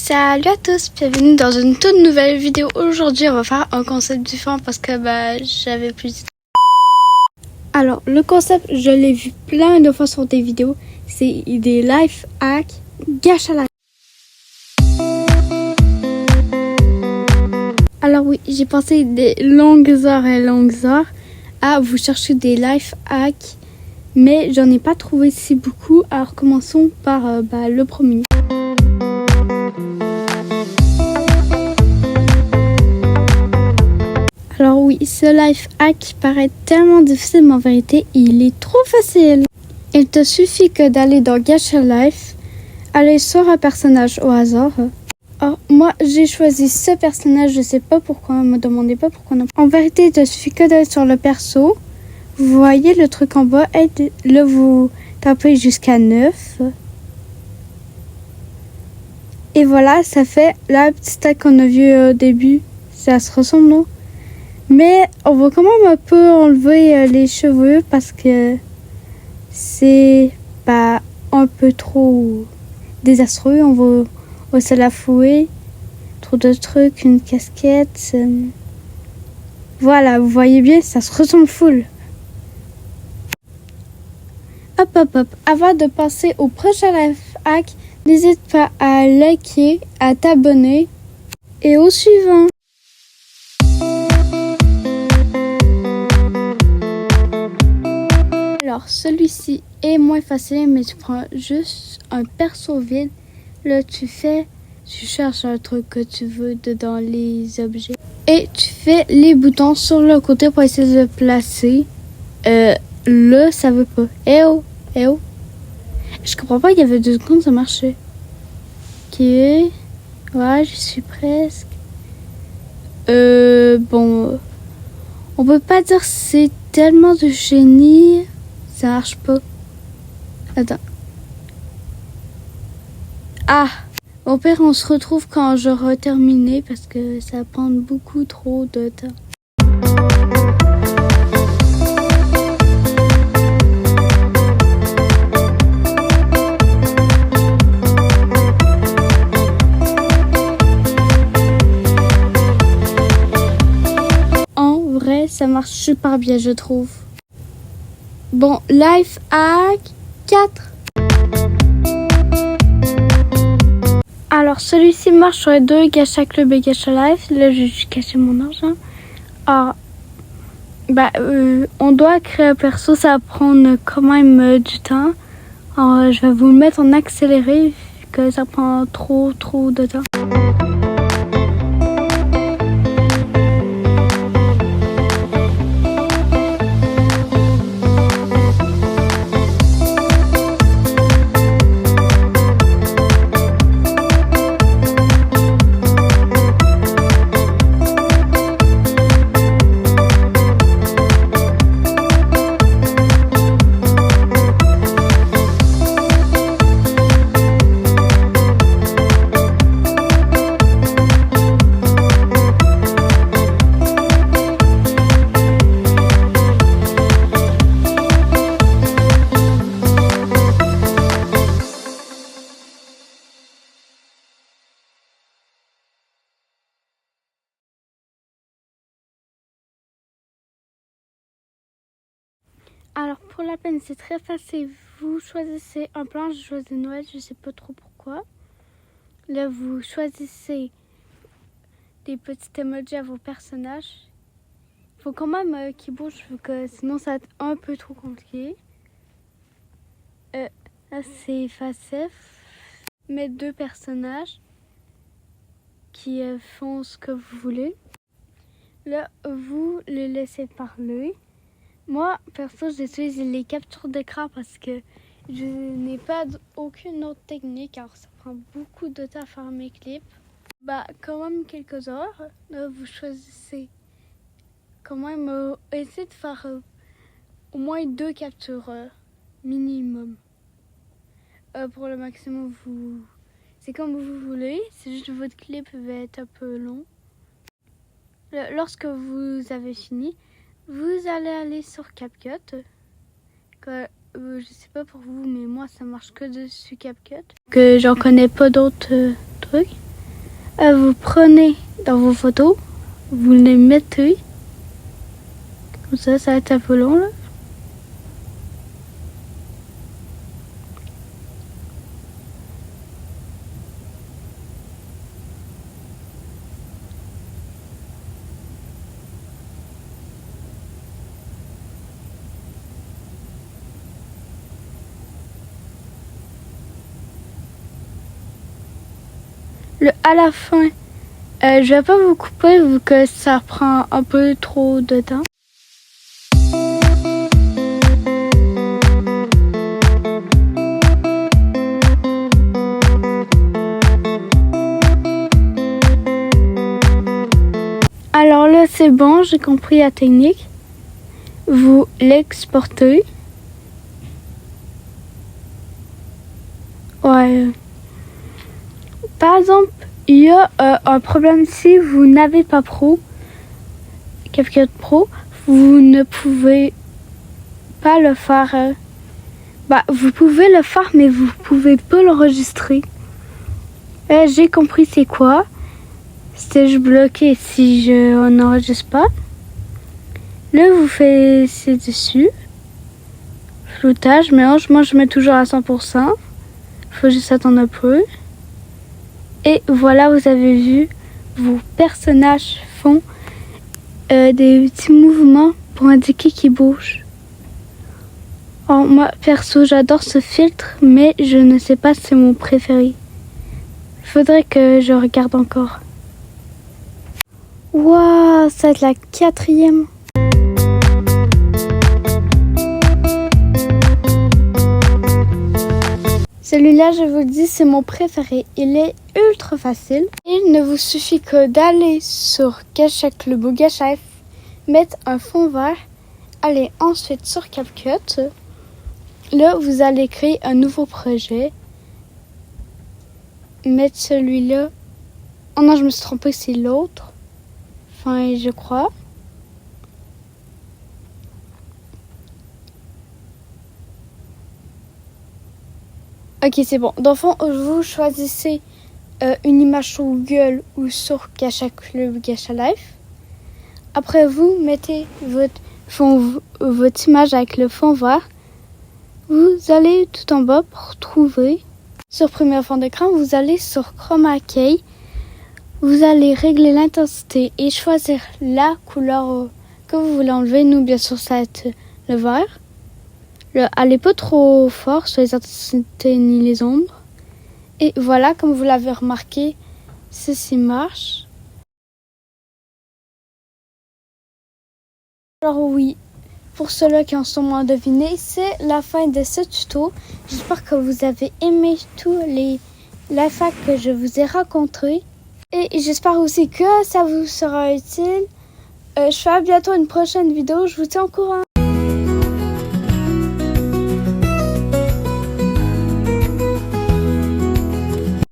Salut à tous, bienvenue dans une toute nouvelle vidéo. Aujourd'hui on va faire un concept différent parce que j'avais plus de temps. Alors le concept, je l'ai vu plein de fois sur des vidéos, c'est des life hacks gâche à la. Alors oui, j'ai passé des longues heures à vous chercher des life hacks, mais j'en ai pas trouvé si beaucoup. Alors commençons par le premier. Alors oui, ce life hack paraît tellement difficile, mais en vérité, il est trop facile. Il te suffit que d'aller dans Gacha Life, aller sur un personnage au hasard. Alors, moi, j'ai choisi ce personnage, je sais pas pourquoi, ne me demandez pas pourquoi non. En vérité, il te suffit que d'aller sur le perso. Vous voyez le truc en bas, et là, vous tapez jusqu'à 9. Et voilà, ça fait la petite hack qu'on a vue au début. Ça se ressemble, non? Mais on va quand même un peu enlever les cheveux parce que c'est pas un peu trop désastreux. On va se la fouer. Trop de trucs, une casquette. Voilà, vous voyez bien, ça se ressemble full. Hop. Avant de passer au prochain life hack, n'hésite pas à liker, à t'abonner et au suivant. Alors, celui-ci est moins facile, mais tu prends juste un perso vide. Là, tu cherches un truc que tu veux dans les objets. Et tu fais les boutons sur le côté pour essayer de le placer. Là, ça veut pas. Eh oh. Je comprends pas, il y avait 2 secondes, ça marchait. Ok. Ouais, je suis presque. Bon. On peut pas dire que c'est tellement de génie. Ça marche pas. Attends. Ah! Au pire, on se retrouve quand j'aurai terminé parce que ça va prendre beaucoup trop de temps. En vrai, ça marche super bien, je trouve. Bon, life hack 4. Alors, celui-ci marche sur les 2, Gacha Club et Gacha Life. Là, j'ai juste caché mon argent. Alors, on doit créer un perso, ça va prendre quand même du temps. Alors, je vais vous le mettre en accéléré, vu que ça prend trop de temps. Alors pour la peine, c'est très facile. Vous choisissez un plan, je choisis Noël, je sais pas trop pourquoi. Là, vous choisissez des petits emojis à vos personnages. Il faut quand même qu'ils bougent, que sinon ça va être un peu trop compliqué. Là, c'est facile. Mettre 2 personnages qui font ce que vous voulez. Là, vous les laissez parler. Moi, perso, j'utilise les captures d'écran parce que je n'ai pas aucune autre technique. Alors, ça prend beaucoup de temps à faire mes clips. Quand même quelques heures. Là, vous choisissez quand même essayer de faire au moins 2 captures minimum. Pour le maximum, c'est comme vous voulez. C'est juste que votre clip va être un peu long. Lorsque vous avez fini, vous allez aller sur CapCut. Je sais pas pour vous, mais moi ça marche que dessus CapCut. Que j'en connais pas d'autres trucs. vous prenez dans vos photos, vous les mettez. Comme ça va être un peu long là. À la fin, je vais pas vous couper vu que ça prend un peu trop de temps. Alors là, c'est bon, j'ai compris la technique. Vous l'exportez. Ouais. Par exemple, il y a un problème si vous n'avez pas CapCut Pro, vous ne pouvez pas le faire. Vous pouvez le faire, mais vous pouvez pas l'enregistrer. J'ai compris c'est quoi. C'est je bloqué si je n'enregistre pas. Là, vous faites dessus. Floutage, mélange. Moi, je mets toujours à 100%. Faut juste attendre un peu. Et voilà, vous avez vu, vos personnages font des petits mouvements pour indiquer qu'ils bougent. Alors, moi, perso, j'adore ce filtre, mais je ne sais pas si c'est mon préféré. Il faudrait que je regarde encore. Waouh, ça va être la 4e. Celui-là, je vous le dis, c'est mon préféré. Il est ultra facile. Il ne vous suffit que d'aller sur Gacha Club ou Gacha F, mettre un fond vert, aller ensuite sur CapCut. Là, vous allez créer un nouveau projet. Mettre celui-là. Oh non, je me suis trompée, c'est l'autre. Enfin, je crois. Ok, c'est bon. Dans le fond, vous choisissez une image sur Google ou sur Gacha Club, Gacha Life. Après, vous mettez votre image avec le fond vert. Vous allez tout en bas pour trouver. Sur premier fond d'écran, vous allez sur Chroma Key. Vous allez régler l'intensité et choisir la couleur que vous voulez enlever. Nous, bien sûr, ça va être le vert. Allez pas trop fort sur les intensités ni les ombres. Et voilà, comme vous l'avez remarqué, ceci marche. Alors oui, pour ceux-là qui en sont moins devinés, c'est la fin de ce tuto. J'espère que vous avez aimé tous les lifehacks que je vous ai racontés. Et j'espère aussi que ça vous sera utile. Je ferai bientôt une prochaine vidéo, je vous tiens au courant.